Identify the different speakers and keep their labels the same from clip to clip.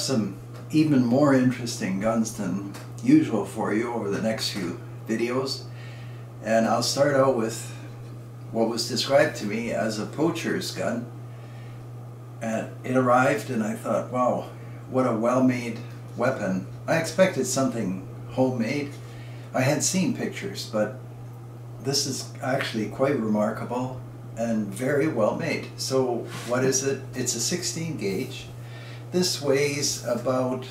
Speaker 1: some even more interesting guns than usual for you over the next few videos. And I'll start out with what was described to me as a poacher's gun. And it arrived and I thought, wow, what a well-made weapon. I expected something homemade. I had seen pictures, but this is actually quite remarkable and very well made. So what is it? It's a 16 gauge. This weighs about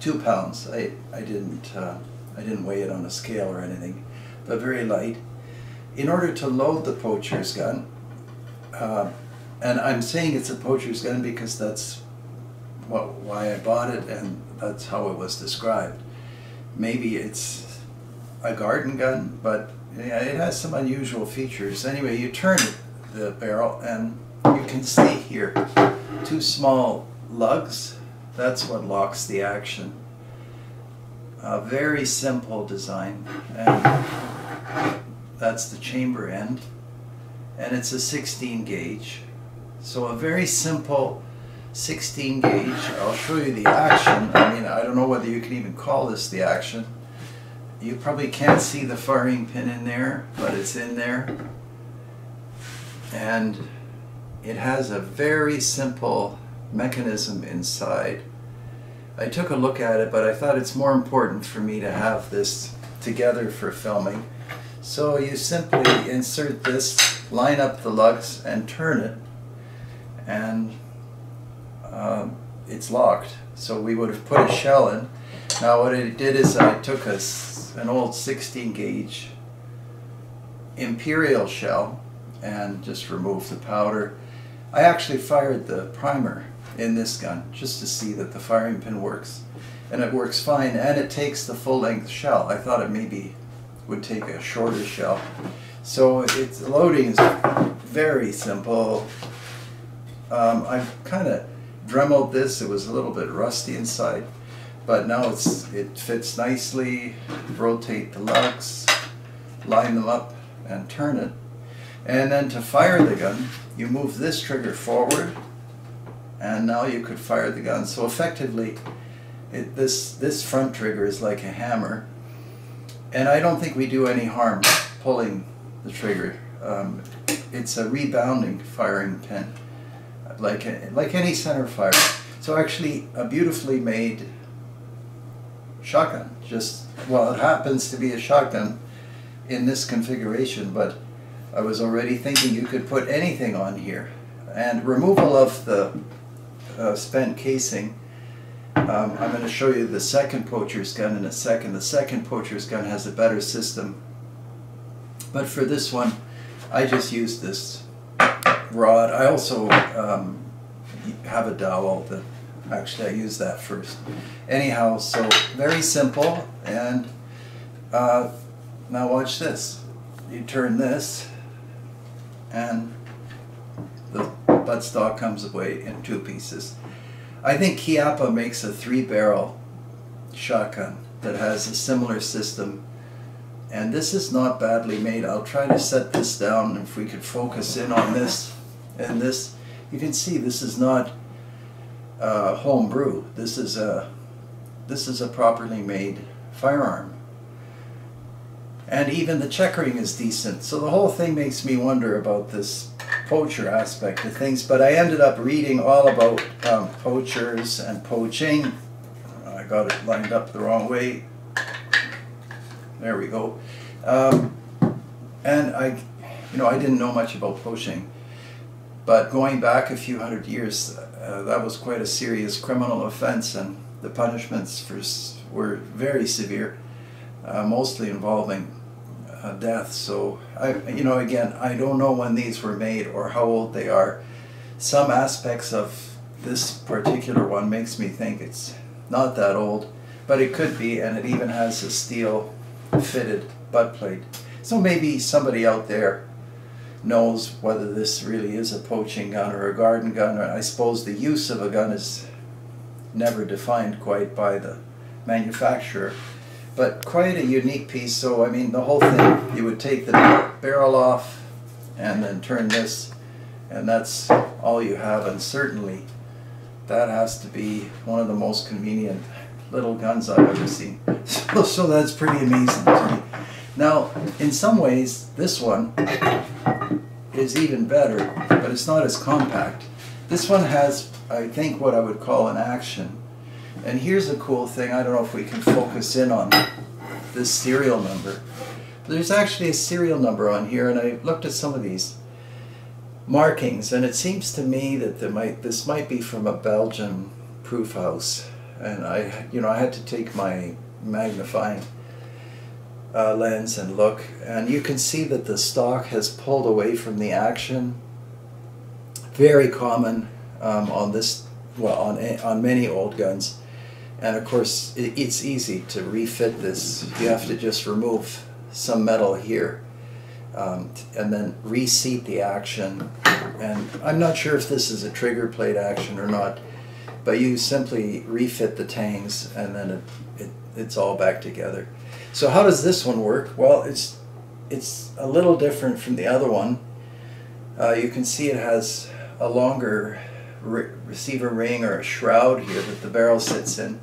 Speaker 1: 2 pounds. I didn't weigh it on a scale or anything, but very light. In order to load the poacher's gun, and I'm saying it's a poacher's gun because that's why I bought it and that's how it was described. Maybe it's a garden gun, but yeah, it has some unusual features. Anyway, you turn the barrel and you can see here 2 small lugs. That's what locks the action. A very simple design, and that's the chamber end, and it's a 16 gauge. So a very simple 16 gauge. I'll show you the action. I mean, I don't know whether you can even call this the action. You probably can't see the firing pin in there, but it's in there. And it has a very simple mechanism inside. I took a look at it, but I thought it's more important for me to have this together for filming. So you simply insert this, line up the lugs, and turn it, and it's locked. So we would have put a shell in. Now what I did is I took an old 16 gauge Imperial shell and just removed the powder. I actually fired the primer in this gun just to see that the firing pin works, and it works fine, and it takes the full-length shell. I thought it maybe would take a shorter shell. So its loading is very simple. I've kind of Dremeled this. It was a little bit rusty inside, but now it fits nicely. Rotate the lugs, line them up, and turn it. And then to fire the gun, you move this trigger forward, and now you could fire the gun. So effectively, this front trigger is like a hammer, and I don't think we do any harm pulling the trigger. It's a rebounding firing pin, like any center fire. So actually, a beautifully made shotgun. Well, it happens to be a shotgun in this configuration, but I was already thinking you could put anything on here. And removal of the spent casing. I'm going to show you the second poacher's gun in a second. The second poacher's gun has a better system, but for this one I just used this rod. I also have a dowel that actually I use that first. Anyhow, so very simple. And now watch this. You turn this and the buttstock comes away in 2 pieces. I think Chiappa makes a 3-barrel shotgun that has a similar system, and this is not badly made. I'll try to set this down. If we could focus in on this and this, you can see this is not homebrew. This is a properly made firearm, and even the checkering is decent. So the whole thing makes me wonder about this poacher aspect of things, but I ended up reading all about poachers and poaching. I got it lined up the wrong way. There we go. And I didn't know much about poaching, but going back a few hundred years, that was quite a serious criminal offense, and the punishments were very severe, mostly involving death. So again, I don't know when these were made or how old they are. Some aspects of this particular one makes me think it's not that old, but it could be, and it even has a steel fitted butt plate. So maybe somebody out there knows whether this really is a poaching gun or a garden gun. Or I suppose the use of a gun is never defined quite by the manufacturer. But quite a unique piece. So I mean, the whole thing, you would take the barrel off and then turn this, and that's all you have. And certainly that has to be one of the most convenient little guns I've ever seen. So that's pretty amazing to me. Now, in some ways, this one is even better, but it's not as compact. This one has, I think, what I would call an action. And here's a cool thing. I don't know if we can focus in on this serial number. There's actually a serial number on here, and I looked at some of these markings, and it seems to me that this might be from a Belgian proof house. And I had to take my magnifying lens and look, and you can see that the stock has pulled away from the action. Very common on this, well, on many old guns. And of course, it's easy to refit this. You have to just remove some metal here and then reseat the action. And I'm not sure if this is a trigger plate action or not, but you simply refit the tangs and then it's all back together. So how does this one work? Well, it's a little different from the other one. You can see it has a longer receiver ring or a shroud here that the barrel sits in.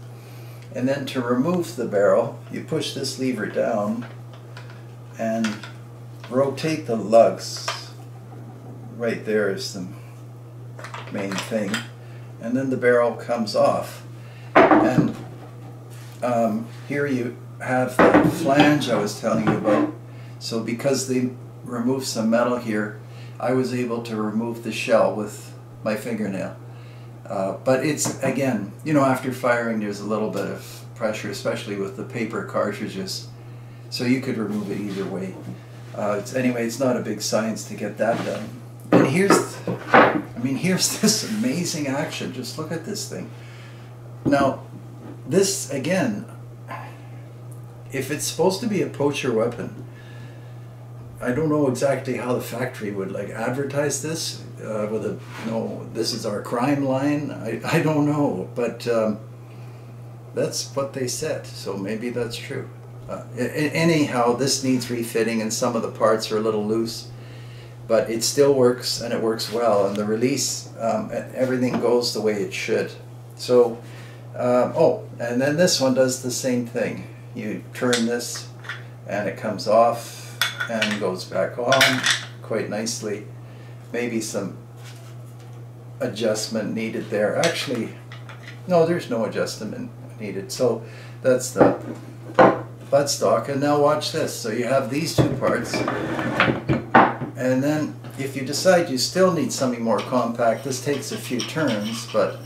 Speaker 1: And then to remove the barrel, you push this lever down and rotate the lugs. Right there is the main thing. And then the barrel comes off. And here you have the flange I was telling you about. So because they removed some metal here, I was able to remove the shell with my fingernail. But it's, again, after firing there's a little bit of pressure, especially with the paper cartridges. So you could remove it either way. Anyway, it's not a big science to get that done. And here's this amazing action. Just look at this thing. Now, this, again, if it's supposed to be a poacher weapon, I don't know exactly how the factory would advertise this with a, this is our crime line. I don't know, but that's what they said, so maybe that's true. Anyhow, this needs refitting and some of the parts are a little loose, but it still works and it works well, and the release, everything goes the way it should. So, oh, and then this one does the same thing. You turn this and it comes off and goes back on quite nicely. Maybe some adjustment needed there. Actually, no, there's no adjustment needed. So that's the buttstock. And now watch this. So you have these two parts. And then if you decide you still need something more compact, this takes a few turns, but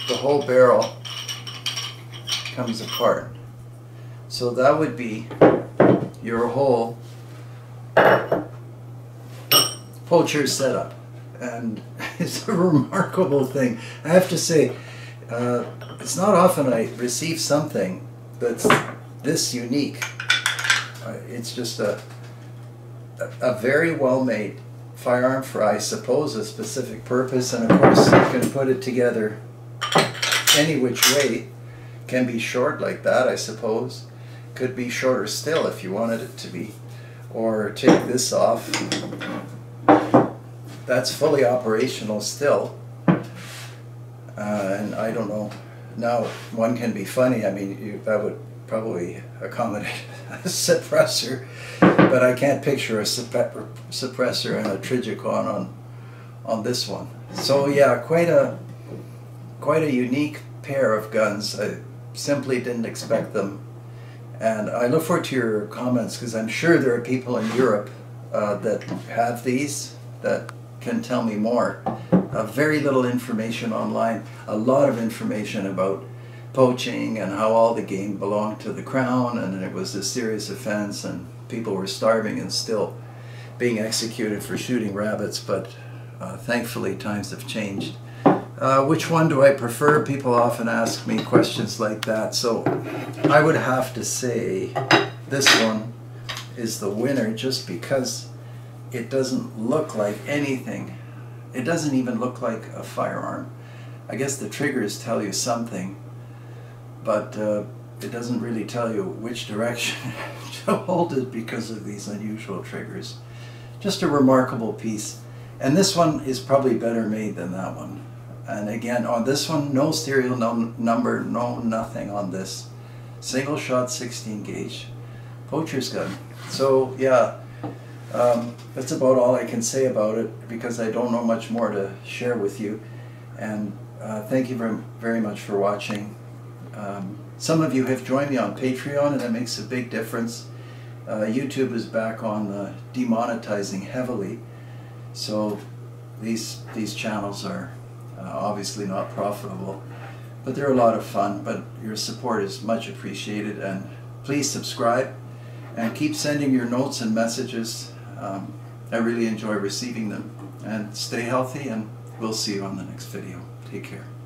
Speaker 1: the whole barrel comes apart. So that would be your whole poacher setup, and it's a remarkable thing. I have to say, it's not often I receive something that's this unique. It's just a very well-made firearm for, I suppose, a specific purpose, and of course you can put it together any which way. Can be short like that, I suppose. Could be shorter still if you wanted it to be. Or take this off. That's fully operational still. And I don't know. Now, one can be funny. I mean, that would probably accommodate a suppressor, but I can't picture a suppressor and a Trijicon on this one. So yeah, quite a unique pair of guns. I simply didn't expect them. And I look forward to your comments, because I'm sure there are people in Europe that have these that can tell me more. Very little information online, a lot of information about poaching and how all the game belonged to the Crown, and it was a serious offense and people were starving and still being executed for shooting rabbits, but thankfully times have changed. Which one do I prefer? People often ask me questions like that, so I would have to say this one is the winner, just because it doesn't look like anything. It doesn't even look like a firearm. I guess the triggers tell you something, but it doesn't really tell you which direction to hold it because of these unusual triggers. Just a remarkable piece. And this one is probably better made than that one. And again, on this one, no serial number, no nothing on this. Single shot 16 gauge poacher's gun. So yeah, that's about all I can say about it, because I don't know much more to share with you. And thank you very much for watching. Some of you have joined me on Patreon, and that makes a big difference. YouTube is back on demonetizing heavily, so these channels are obviously not profitable, but they're a lot of fun. But your support is much appreciated, and please subscribe and keep sending your notes and messages. I really enjoy receiving them. And stay healthy, and we'll see you on the next video. Take care.